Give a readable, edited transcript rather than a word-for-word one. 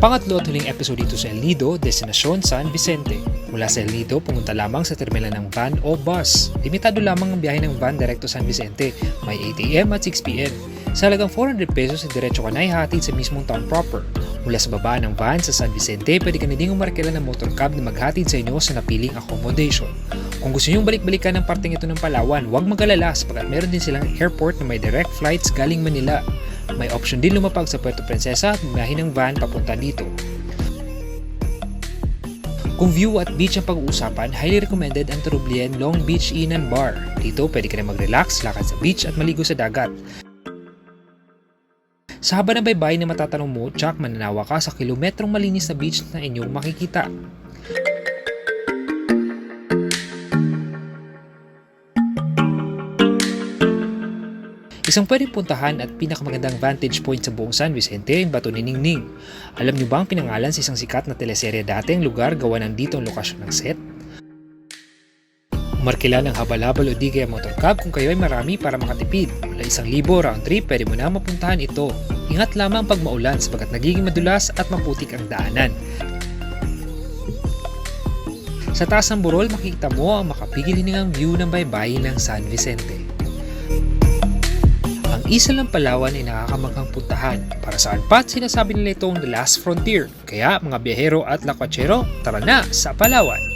Pangatlo at huling episode dito sa El Nido, destinasyon San Vicente. Mula sa El Nido, pumunta lamang sa terminal ng van o bus. Limitado lamang ang biyahe ng van direkto San Vicente, may 8 AM at 6 PM. Sa halagang 400 pesos, diretso ka na ihatid sa mismong town proper. Mula sa baba ng van sa San Vicente, pwede ka na ding umarkila ng motor cab na maghatid sa inyo sa napiling accommodation. Kung gusto nyo balik-balikan ng parteng ito ng Palawan, huwag mag-alala sapagkat meron din silang airport na may direct flights galing Manila. May option din lumapag sa Puerto Prinsesa at bumiyahe ng van papunta dito. Kung view at beach ang pag-uusapan, highly recommended ang Turublien Long Beach Inn and Bar. Dito pwede ka na mag-relax, lakad sa beach at maligo sa dagat. Sa haba ng baybay na matatanong mo, tsak mananawa ka sa kilometrong malinis na beach na inyong makikita. Isang pwedeng puntahan at pinakamagandang vantage point sa buong San Vicente ay Bato ni Ningning. Alam niyo ba ang pinangalan sa isang sikat na teleserye dati ang lugar gawa ng dito ang lokasyon ng set? Umarkila ng habal-habal o di kaya motorcab kung kayo ay marami para makatipid. Mula 1,000 round trip, pwede mo na mapuntahan ito. Ingat lamang pag maulan sapagkat nagiging madulas at maputik ang daanan. Sa taas ng burol, makikita mo ang makapigil hiningang view ng baybayin ng San Vicente. Ang isla ng Palawan ay nakakamaghang puntahan. Para saan pa't sinasabi nila itong the last frontier. Kaya mga biyahero at lakwatsero, tara na sa Palawan!